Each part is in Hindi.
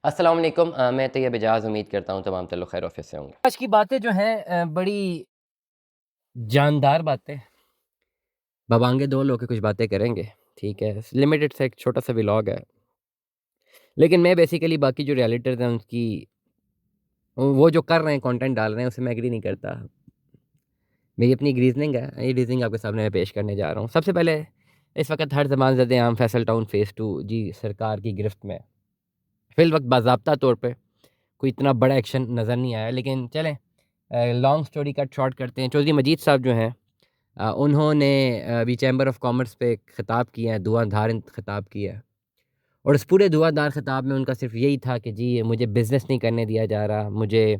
अस्सलाम वालेकुम मैं तैयब एजाज़ उम्मीद करता हूँ तमाम लोग खैर ऑफिस से होंगे। आज की बातें जो हैं बड़ी जानदार बातें। बबांगे 2 लोग के कुछ बातें करेंगे, ठीक है? लिमिटेड सा एक छोटा-सा व्लॉग है। लेकिन मैं बेसिकली बाकी जो रियलिटर्स हैं उनकी वो जो कर रहे हैं, कंटेंट डाल रहे हैं, उससे मैं एग्री नहीं करता। मेरी अपनी एक रीज़निंग है, ये रीज़निंग आपके सामने मैं पेश करने जा रहा हूँ। सबसे पहले इस वक़्त हर ज़बान ज़द-ए-आम फैसल टाउन फ़ेज़ 2 जी सरकार की गिरफ्त में है। फ़िल वक़्त बाज़ाब्ता तौर पे कोई इतना बड़ा एक्शन नज़र नहीं आया, लेकिन चलें लॉन्ग स्टोरी कट शॉर्ट करते हैं। चौधरी मजीद साहब जो हैं उन्होंने अभी चैम्बर ऑफ कॉमर्स पे खिताब किया है, धुआँधार खिताब किया है और उस पूरे धुआँधार खिताब में उनका सिर्फ यही था कि जी मुझे बिज़नेस नहीं करने दिया जा रहा, मुझे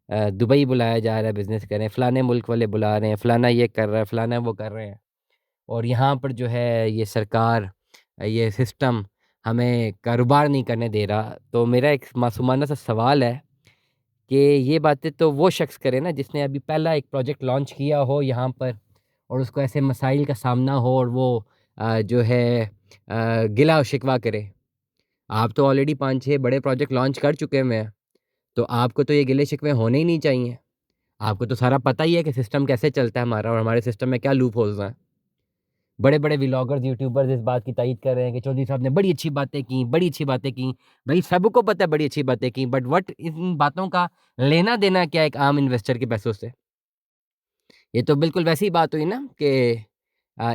दुबई बुलाया जा रहा है बिज़नेस करें, फ़लाने मुल्क वाले बुला रहे हैं, फ़लाना ये कर रहा है, फ़लाना वो कर रहे हैं और यहाँ पर जो है ये सरकार ये सिस्टम हमें कारोबार नहीं करने दे रहा। तो मेरा एक मासूमाना सा सवाल है कि ये बातें तो वो शख्स करे ना जिसने अभी पहला एक प्रोजेक्ट लॉन्च किया हो यहाँ पर और उसको ऐसे मसाइल का सामना हो और वो जो है गिला और शिकवा करे। आप तो ऑलरेडी 5-6 बड़े प्रोजेक्ट लॉन्च कर चुके हुए हैं, तो आपको तो ये गिले शिकवे होने ही नहीं चाहिए। आपको तो सारा पता ही है कि सिस्टम कैसे चलता है हमारा और हमारे सिस्टम में क्या लूप होल्स हैं। बड़े-बड़े व्लॉगर्स, यूट्यूबर्स इस बात की तारीद कर रहे हैं कि चौधरी साहब ने बड़ी अच्छी बातें की, बड़ी अच्छी बातें की। भई सबको पता है बड़ी अच्छी बातें की, बट व्हाट इन बातों का लेना-देना क्या एक आम इन्वेस्टर के पैसों से? ये तो बिल्कुल वैसी बात हुई ना कि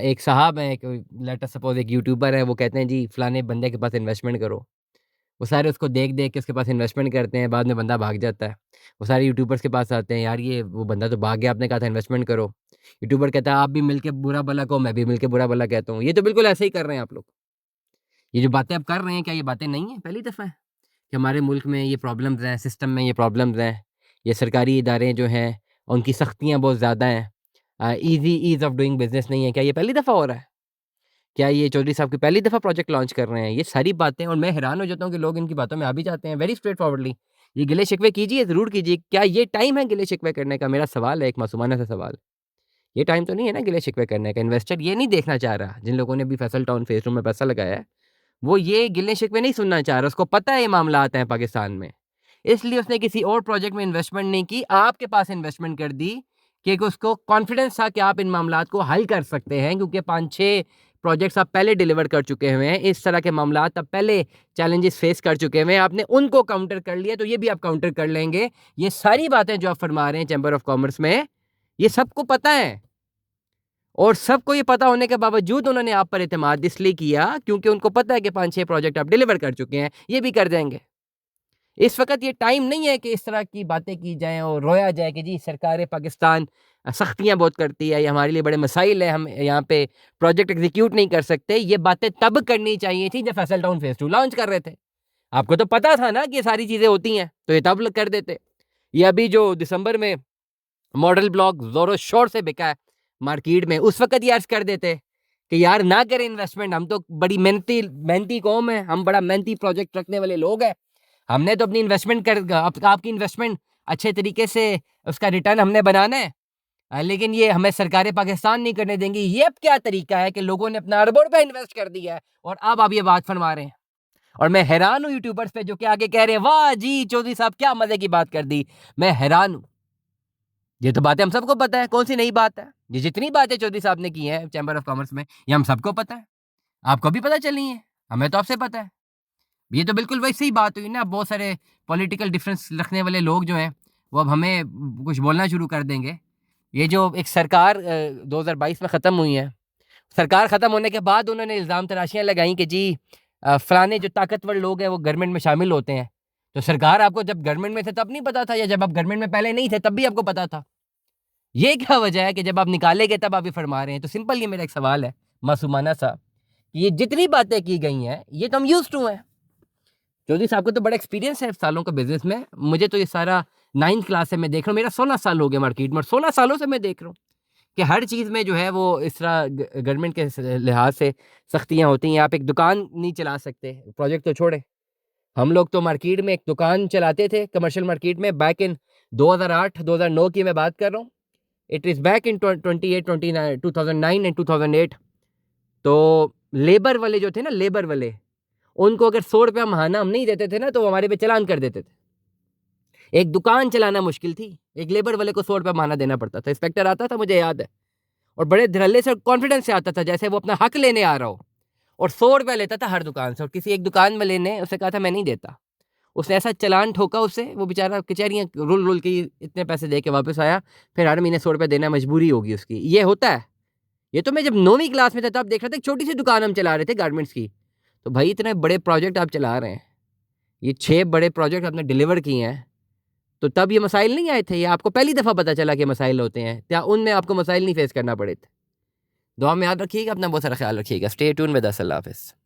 एक साहब हैं, एक लेट अस सपोज़ एक यूट्यूबर है, वो कहते हैं जी फलाने बंदे के पास इन्वेस्टमेंट करो। वो सारे उसको देख-देख के उसके पास इन्वेस्टमेंट करते हैं, बाद में बंदा भाग जाता है। वो सारे यूट्यूबर्स के पास आते हैं, यार ये वो बंदा तो भाग गया, आपने कहा था इन्वेस्टमेंट करो। यूट्यूबर कहता है आप भी मिलके बुरा भला कहो, मैं भी मिलके बुरा भला कहता हूँ। ये तो बिल्कुल ऐसे ही कर रहे हैं आप लोग। ये जो बातें आप कर रहे हैं, क्या ये बातें नहीं हैं? पहली दफ़ा है कि हमारे मुल्क में ये प्रॉब्लम्स हैं, सिस्टम में ये प्रॉब्लम्स हैं। ये सरकारी इदारे जो हैं, उनकी सख्तियाँ बहुत ज़्यादा हैं। ईज़ ऑफ डूइंग बिज़नेस नहीं है। क्या ये पहली दफ़ा हो रहा है? क्या ये चौधरी साहब की पहली दफ़ा प्रोजेक्ट लॉन्च कर रहे हैं? ये सारी बातें और मैं हैरान हो जाता हूँ कि लोग इनकी बातों में आ भी जाते हैं वेरी स्ट्रेट फॉरवर्डली। ये गिले-शिकवे कीजिए, ज़रूर कीजिए। क्या ये टाइम है गिले-शिकवे करने का? मेरा सवाल है, एक मासूमाना सा सवाल। ये टाइम तो नहीं है ना गिले-शिकवे करने का। इन्वेस्टर ये नहीं देखना चाह रहा, जिन लोगों ने अभी फैसल टाउन फेज़ 2 में पैसा लगाया है, वो ये गिले-शिकवे नहीं सुनना चाह रहा। उसको पता है ये मामलात हैं पाकिस्तान में। इसलिए उसने किसी और प्रोजेक्ट में इन्वेस्टमेंट नहीं की, आपके पास इन्वेस्टमेंट कर दी कि उसको कॉन्फिडेंस था कि आप इन मामलात को हल कर सकते हैं क्योंकि 5-6 प्रोजेक्ट्स आप पहले डिलीवर कर चुके हुए हैं। इस तरह के मामलात आप पहले चैलेंजेस फेस कर चुके हुए हैं। आपने उनको काउंटर कर लिया, तो ये भी आप काउंटर कर लेंगे। ये सारी बातें जो आप फरमा रहे हैं चैम्बर ऑफ कॉमर्स में, ये सबको पता है और सबको ये पता होने के बावजूद उन्होंने आप पर एतमाद इसलिए किया क्योंकि उनको पता है कि 5-6 प्रोजेक्ट आप डिलीवर कर चुके हैं, ये भी कर देंगे। इस वक़्त ये टाइम नहीं है कि इस तरह की बातें की जाएँ और रोया जाए कि जी सरकार पाकिस्तान सख्तियाँ बहुत करती है, ये हमारे लिए बड़े मसाइल हैं, हम यहाँ पे प्रोजेक्ट एग्ज़ीक्यूट नहीं कर सकते। ये बातें तब करनी चाहिए थी जब फैसल टाउन फेज़ 2 लॉन्च कर रहे थे। आपको तो पता था ना कि ये सारी चीज़ें होती हैं, तो ये तब ल कर देते। ये अभी जो दिसंबर में मॉडल ब्लॉक ज़ोरों-शोर से बिका है मार्केट में, उस वक़्त ये अर्ज़ कर देते कि यार ना करें इन्वेस्टमेंट, हम तो बड़ी मेहनती मेहनती कौम है, हम बड़ा मेहनती प्रोजेक्ट रखने वाले लोग हैं। हमने तो अपनी इन्वेस्टमेंट कर आपकी इन्वेस्टमेंट अच्छे तरीके से उसका रिटर्न हमने बनाना है। लेकिन ये हमें सरकारें पाकिस्तान नहीं करने देंगी। ये अब क्या तरीका है कि लोगों ने अपना अरबों रुपए इन्वेस्ट कर दिया है और अब आप ये बात फरमा रहे हैं। और मैं हैरान हूँ यूट्यूबर्स पे जो कि आगे कह रहे हैं, वाह जी! चौधरी साहब क्या मज़े की बात कर दी। मैं हैरान हूँ। ये तो बातें हम सबको पता है, कौन-सी नई बात है? ये जितनी बातें चौधरी साहब ने की हैं चैम्बर ऑफ कॉमर्स में, ये हम सबको पता है। आपको भी पता चली हैं, हमें तो आपसे पता है। ये तो बिल्कुल वैसी ही बात हुई ना, बहुत सारे पॉलिटिकल डिफरेंस रखने वाले लोग जो हैं, वो अब हमें कुछ बोलना शुरू कर देंगे। ये जो एक सरकार 2022 में ख़त्म हुई है, सरकार ख़त्म होने के बाद उन्होंने इल्ज़ाम तराशियाँ लगाई कि जी फलाने जो ताकतवर लोग हैं, वो गवर्नमेंट में शामिल होते हैं। तो सरकार आपको जब गवर्नमेंट में थे तब नहीं पता था या जब आप गवर्नमेंट में पहले नहीं थे तब भी आपको पता था? ये क्या वजह है कि जब आप निकाले गए तब आप ये फरमा रहे हैं? तो सिंपल ये मेरा एक सवाल है, मासूमाना सा, कि ये जितनी बातें की गई हैं, ये तो हम यूज़्ड टू हैं। चौधरी साहब को तो बड़ा एक्सपीरियंस है सालों का बिज़नेस में। मुझे तो ये सारा 9th क्लास से मैं देख रहा हूँ, मेरा 16 साल हो गया मार्केट में और 16 सालों से मैं देख रहा हूँ कि हर चीज़ में जो है वो इस तरह गवर्नमेंट के लिहाज से सख्तियाँ होती हैं। आप एक दुकान नहीं चला सकते, प्रोजेक्ट तो छोड़ें। हम लोग तो मार्केट में एक दुकान चलाते थे कमर्शियल मार्केट में बैक इन 2008-2009 की मैं बात कर रहा हूँ। It is back in 28 29 2009 and 2008। तो लेबर वाले जो थे ना, लेबर वाले, उनको अगर 100 रुपया महाना हम नहीं देते थे ना, तो वो हमारे पे चालान कर देते थे। एक दुकान चलाना मुश्किल थी, एक लेबर वाले को 100 रुपया महाना देना पड़ता था। इंस्पेक्टर आता था, मुझे याद है, और बड़े धड़ल्ले से, कॉन्फिडेंस से आता था, जैसे वो अपना हक लेने आ रहा हो, और 100 रुपया लेता था हर दुकान से। और किसी एक दुकान वाले ने उससे कहा था मैं नहीं देता, उसने ऐसा चालान ठोका उससे, वो बेचारा कचहरियाँ रुल रुल के इतने पैसे दे के वापस आया। फिर हर महीने 100 रुपया देना मजबूरी होगी उसकी। ये होता है। ये तो मैं जब 9वीं क्लास में था तब देख रहा था, एक छोटी सी दुकान हम चला रहे थे गारमेंट्स की। तो भाई इतने बड़े प्रोजेक्ट आप चला रहे हैं, ये 6 बड़े प्रोजेक्ट आपने डिलीवर किए हैं, तो तब ये मसाइल नहीं आए थे? ये आपको पहली दफ़ा पता चला कि मसाइल होते हैं, क्या उनमें आपको मसाइल नहीं फेस करना पड़े थे? दुआ में याद रखिएगा अपना, बहुत सारा ख्याल रखिएगा। Stay tune with us. अल्लाह हाफ़िज़।